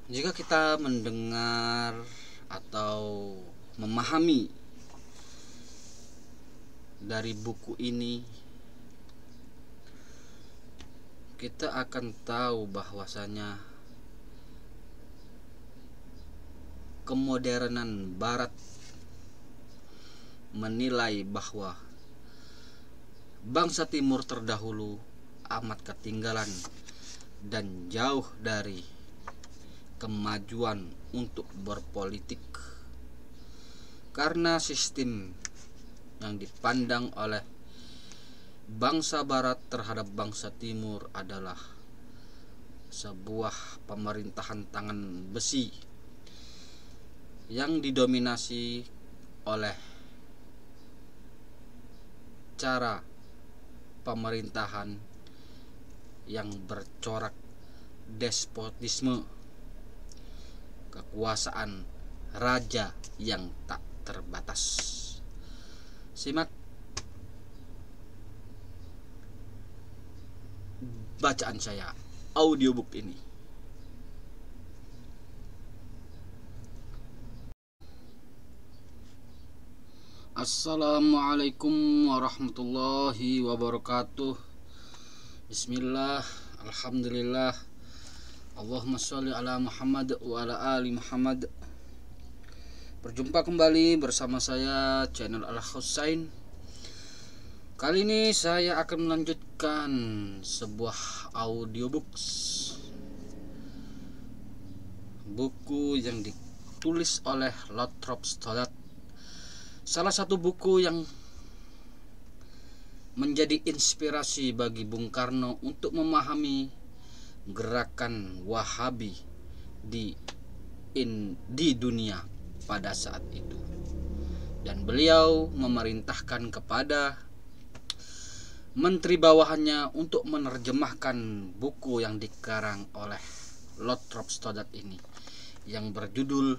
Jika kita mendengar atau memahami dari buku ini, kita akan tahu bahwasanya kemodernan Barat menilai bahwa bangsa Timur terdahulu amat ketinggalan dan jauh dari kemajuan untuk berpolitik, karena sistem yang dipandang oleh bangsa Barat terhadap bangsa Timur adalah sebuah pemerintahan tangan besi yang didominasi oleh cara pemerintahan yang bercorak despotisme, kekuasaan raja yang tak terbatas. Simak bacaan saya, audiobook ini. Assalamualaikum warahmatullahi wabarakatuh. Bismillah, alhamdulillah, Allahumma sholli ala Muhammad wa ala ali Muhammad. Berjumpa kembali bersama saya, channel Al-Husain. Kali ini saya akan melanjutkan sebuah audiobook, buku yang ditulis oleh Lothrop Stoddard. Salah satu buku yang menjadi inspirasi bagi Bung Karno untuk memahami gerakan Wahabi di dunia pada saat itu, dan beliau memerintahkan kepada menteri bawahannya untuk menerjemahkan buku yang dikarang oleh Lothrop Stoddard ini, yang berjudul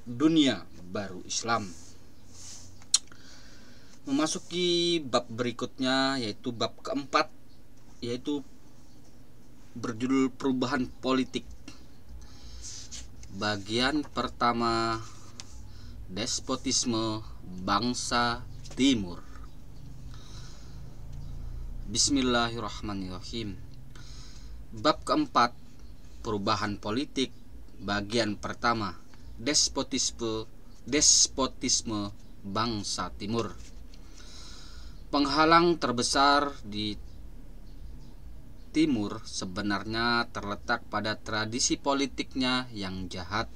Dunia Baru Islam. Memasuki bab berikutnya, yaitu bab keempat, yaitu berjudul Perubahan Politik. Bagian pertama, despotisme bangsa Timur. Bismillahirrahmanirrahim. Bab keempat, Perubahan Politik. Bagian pertama, despotisme bangsa Timur. Penghalang terbesar di Timur sebenarnya terletak pada tradisi politiknya yang jahat.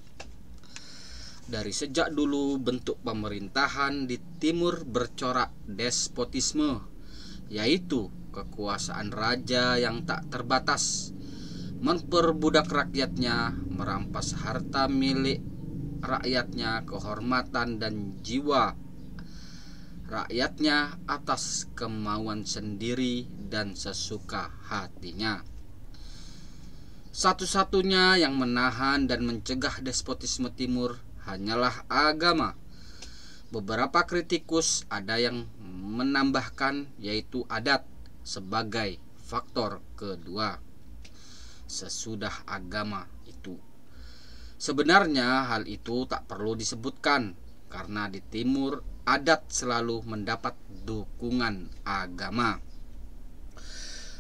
Dari sejak dulu bentuk pemerintahan di Timur bercorak despotisme, yaitu kekuasaan raja yang tak terbatas, memperbudak rakyatnya, merampas harta milik rakyatnya, kehormatan dan jiwa rakyatnya atas kemauan sendiri dan sesuka hatinya. Satu-satunya yang menahan dan mencegah despotisme Timur hanyalah agama. Beberapa kritikus ada yang menambahkan yaitu adat sebagai faktor kedua sesudah agama itu. Sebenarnya hal itu tak perlu disebutkan, karena di Timur adat selalu mendapat dukungan agama.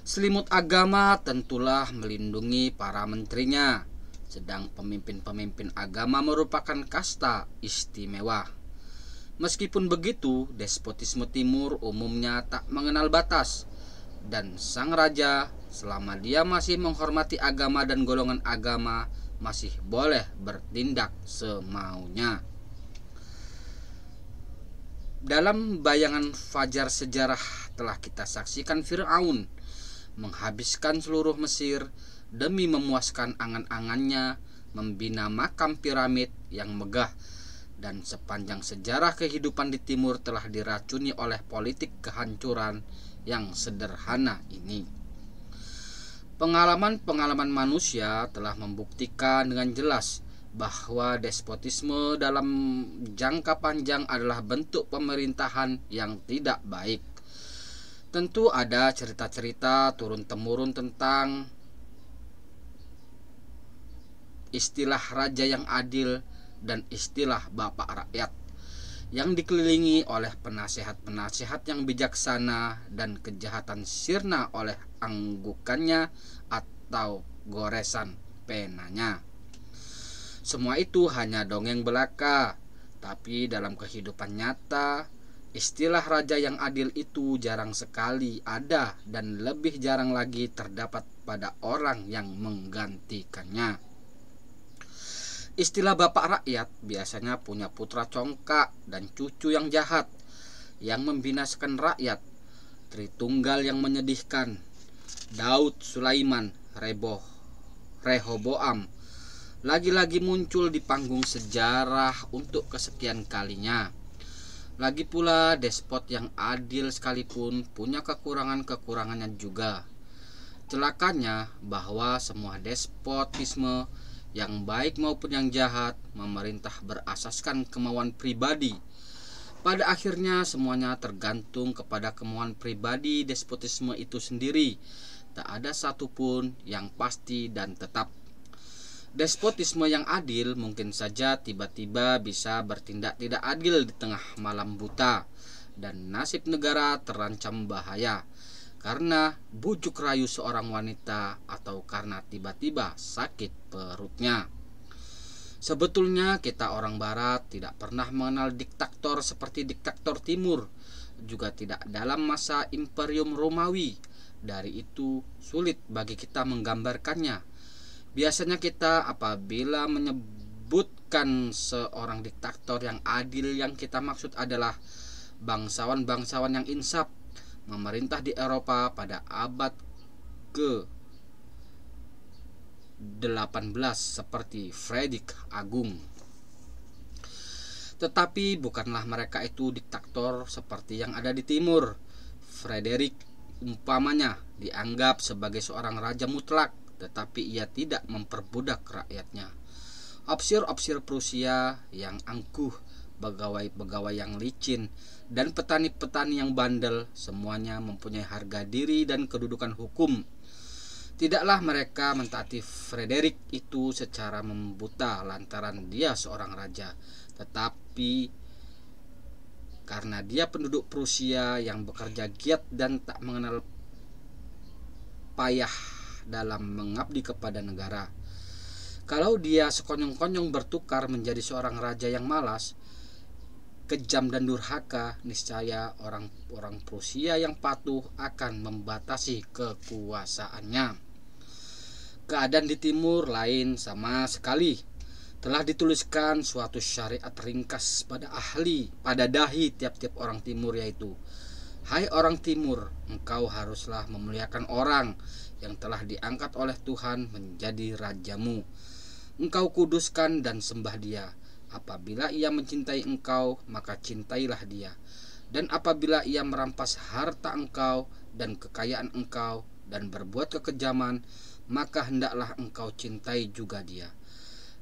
Selimut agama tentulah melindungi para menterinya, sedang pemimpin-pemimpin agama merupakan kasta istimewa. Meskipun begitu, despotisme Timur umumnya tak mengenal batas, dan sang raja, selama dia masih menghormati agama dan golongan agama, masih boleh bertindak semaunya. Dalam bayangan fajar sejarah telah kita saksikan Fir'aun menghabiskan seluruh Mesir demi memuaskan angan-angannya membina makam piramid yang megah, dan sepanjang sejarah kehidupan di Timur telah diracuni oleh politik kehancuran yang sederhana ini. Pengalaman-pengalaman manusia telah membuktikan dengan jelas bahwa despotisme dalam jangka panjang adalah bentuk pemerintahan yang tidak baik. Tentu ada cerita-cerita turun-temurun tentang istilah raja yang adil dan istilah bapak rakyat yang dikelilingi oleh penasehat-penasehat yang bijaksana dan kejahatan sirna oleh anggukannya atau goresan penanya. Semua itu hanya dongeng belaka, tapi dalam kehidupan nyata, istilah raja yang adil itu jarang sekali ada dan lebih jarang lagi terdapat pada orang yang menggantikannya. Istilah bapak rakyat biasanya punya putra congkak dan cucu yang jahat, yang membinasakan rakyat, Tritunggal yang menyedihkan, Daud, Sulaiman, Rehoboam, lagi-lagi muncul di panggung sejarah untuk kesekian kalinya. Lagi pula despot yang adil sekalipun punya kekurangan-kekurangannya juga. Celakanya bahwa semua despotisme yang baik maupun yang jahat memerintah berasaskan kemauan pribadi. Pada akhirnya semuanya tergantung kepada kemauan pribadi despotisme itu sendiri. Tak ada satupun yang pasti dan tetap. Despotisme yang adil mungkin saja tiba-tiba bisa bertindak tidak adil di tengah malam buta, dan nasib negara terancam bahaya karena bujuk rayu seorang wanita atau karena tiba-tiba sakit perutnya. Sebetulnya kita orang barat tidak pernah mengenal diktator seperti diktator timur, juga tidak dalam masa Imperium Romawi. Dari itu sulit bagi kita menggambarkannya. Biasanya kita apabila menyebutkan seorang diktator yang adil, yang kita maksud adalah bangsawan-bangsawan yang insaf memerintah di Eropa pada abad ke-18 seperti Frederick Agung. Tetapi bukanlah mereka itu diktator seperti yang ada di timur. Frederick umpamanya dianggap sebagai seorang raja mutlak, tetapi ia tidak memperbudak rakyatnya. Opsir-opsir Prusia yang angkuh, pegawai-pegawai yang licin, dan petani-petani yang bandel, semuanya mempunyai harga diri dan kedudukan hukum. Tidaklah mereka mentaati Frederick itu secara membuta lantaran dia seorang raja, tetapi karena dia penduduk Prusia yang bekerja giat dan tak mengenal payah dalam mengabdi kepada negara. Kalau dia sekonyong-konyong bertukar menjadi seorang raja yang malas, kejam dan durhaka, niscaya orang Prusia yang patuh akan membatasi kekuasaannya. Keadaan di timur lain sama sekali. Telah dituliskan suatu syariat ringkas pada dahi tiap-tiap orang timur, yaitu: hai orang timur, engkau haruslah memuliakan orang yang telah diangkat oleh Tuhan menjadi rajamu. Engkau kuduskan dan sembah dia. Apabila ia mencintai engkau, maka cintailah dia. Dan apabila ia merampas harta engkau dan kekayaan engkau dan berbuat kekejaman, maka hendaklah engkau cintai juga dia.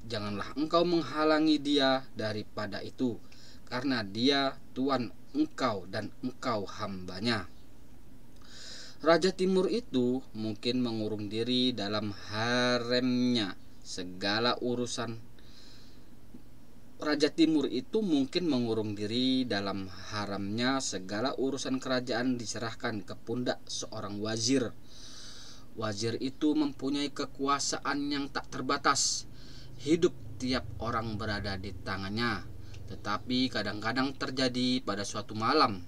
Janganlah engkau menghalangi dia daripada itu, karena dia Tuhan engkau dan engkau hambanya. Raja Timur itu mungkin mengurung diri dalam haremnya segala urusan. Raja Timur itu mungkin mengurung diri dalam haramnya, segala urusan kerajaan diserahkan ke pundak seorang wazir. Wazir itu mempunyai kekuasaan yang tak terbatas. Hidup tiap orang berada di tangannya. Tetapi kadang-kadang terjadi pada suatu malam,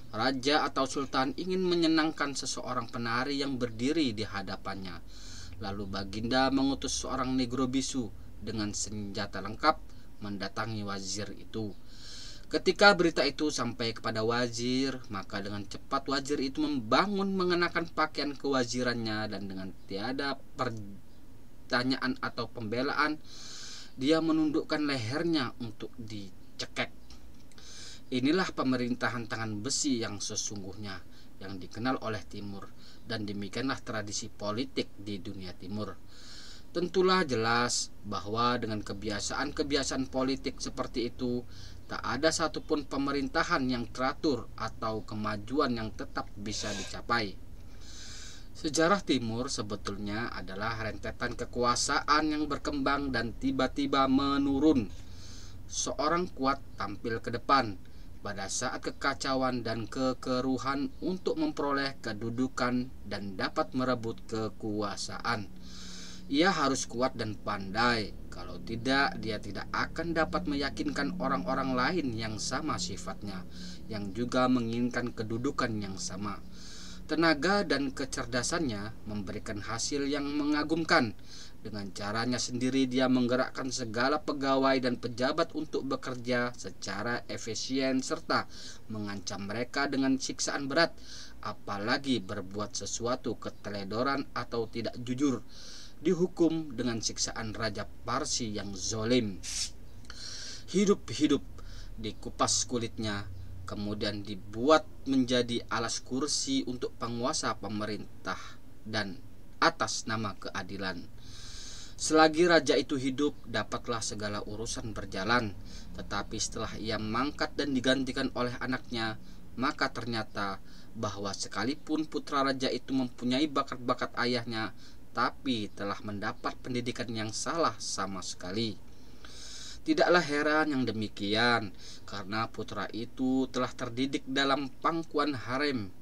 raja atau sultan ingin menyenangkan seseorang penari yang berdiri di hadapannya. Lalu baginda mengutus seorang negro bisu dengan senjata lengkap mendatangi wazir itu. Ketika berita itu sampai kepada wazir, maka dengan cepat wazir itu membangun mengenakan pakaian kewazirannya, dan dengan tiada pertanyaan atau pembelaan, dia menundukkan lehernya untuk dicekek. Inilah pemerintahan tangan besi yang sesungguhnya yang dikenal oleh Timur, dan demikianlah tradisi politik di dunia Timur. Tentulah jelas bahwa dengan kebiasaan-kebiasaan politik seperti itu, tak ada satupun pemerintahan yang teratur atau kemajuan yang tetap bisa dicapai. Sejarah Timur sebetulnya adalah rentetan kekuasaan yang berkembang dan tiba-tiba menurun. Seorang kuat tampil ke depan pada saat kekacauan dan kekeruhan untuk memperoleh kedudukan dan dapat merebut kekuasaan. Ia harus kuat dan pandai, kalau tidak dia tidak akan dapat meyakinkan orang-orang lain yang sama sifatnya, yang juga menginginkan kedudukan yang sama. Tenaga dan kecerdasannya memberikan hasil yang mengagumkan. Dengan caranya sendiri dia menggerakkan segala pegawai dan pejabat untuk bekerja secara efisien serta mengancam mereka dengan siksaan berat, apalagi berbuat sesuatu keteledoran atau tidak jujur, dihukum dengan siksaan Raja Parsi yang zolim. Hidup-hidup dikupas kulitnya, kemudian dibuat menjadi alas kursi untuk penguasa pemerintah dan atas nama keadilan. Selagi raja itu hidup, dapatlah segala urusan berjalan. Tetapi setelah ia mangkat dan digantikan oleh anaknya, maka ternyata bahwa sekalipun putra raja itu mempunyai bakat-bakat ayahnya, tapi telah mendapat pendidikan yang salah sama sekali. Tidaklah heran yang demikian, karena putra itu telah terdidik dalam pangkuan harim,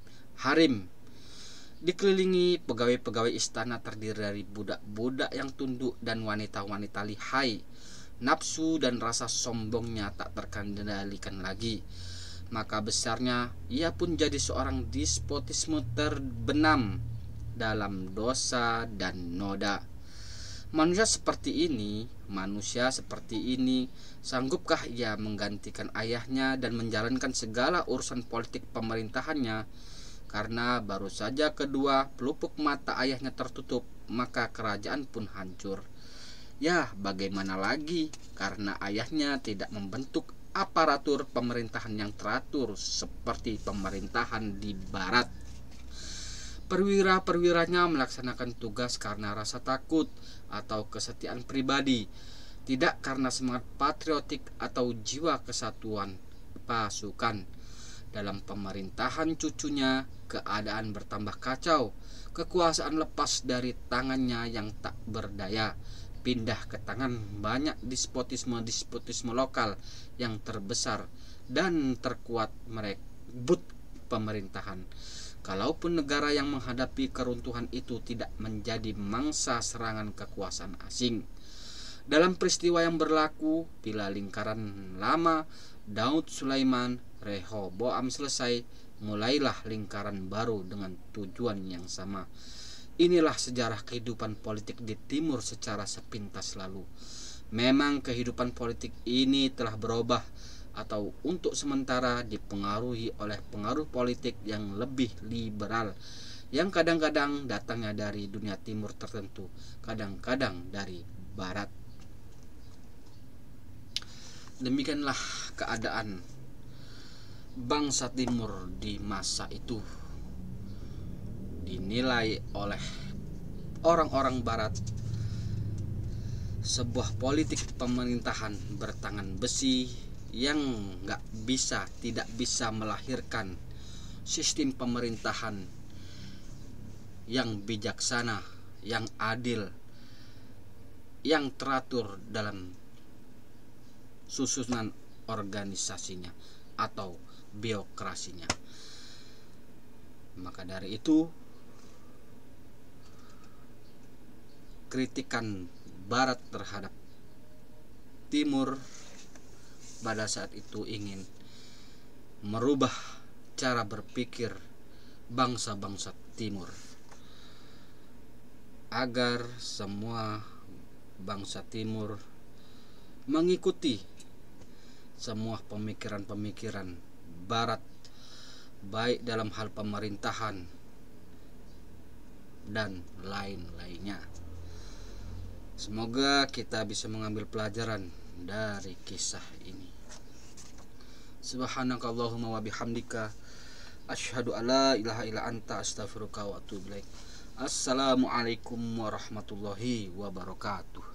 dikelilingi pegawai-pegawai istana terdiri dari budak-budak yang tunduk dan wanita-wanita lihai. Nafsu dan rasa sombongnya tak terkendalikan lagi. Maka besarnya ia pun jadi seorang despotisme terbenam dalam dosa dan noda. Manusia seperti ini, sanggupkah ia menggantikan ayahnya dan menjalankan segala urusan politik pemerintahannya? Karena baru saja kedua pelupuk mata ayahnya tertutup, maka kerajaan pun hancur. Ya, bagaimana lagi? Karena ayahnya tidak membentuk aparatur pemerintahan yang teratur seperti pemerintahan di barat. Perwira-perwiranya melaksanakan tugas karena rasa takut atau kesetiaan pribadi, tidak karena semangat patriotik atau jiwa kesatuan pasukan. Dalam pemerintahan cucunya, keadaan bertambah kacau. Kekuasaan lepas dari tangannya yang tak berdaya, pindah ke tangan banyak despotisme lokal yang terbesar dan terkuat merebut pemerintahan. Kalaupun negara yang menghadapi keruntuhan itu tidak menjadi mangsa serangan kekuasaan asing. Dalam peristiwa yang berlaku, bila lingkaran lama Daud Sulaiman Rehoboam selesai, mulailah lingkaran baru dengan tujuan yang sama. Inilah sejarah kehidupan politik di Timur secara sepintas lalu. Memang kehidupan politik ini telah berubah atau untuk sementara dipengaruhi oleh pengaruh politik yang lebih liberal, yang kadang-kadang datangnya dari dunia timur tertentu, kadang-kadang dari barat. Demikianlah keadaan bangsa Timur di masa itu. Dinilai oleh orang-orang barat sebuah politik pemerintahan bertangan besi yang tidak bisa melahirkan sistem pemerintahan yang bijaksana, yang adil, yang teratur dalam susunan organisasinya atau birokrasinya. Maka dari itu, kritikan barat terhadap Timur pada saat itu ingin merubah cara berpikir bangsa-bangsa Timur agar semua bangsa Timur mengikuti semua pemikiran-pemikiran barat, baik dalam hal pemerintahan dan lain-lainnya. Semoga kita bisa mengambil pelajaran dari kisah ini. Subhanakallahumma wa bihamdika asyhadu alla ilaha illa anta astaghfiruka wa atubu ilaik. Assalamualaikum warahmatullahi wabarakatuh.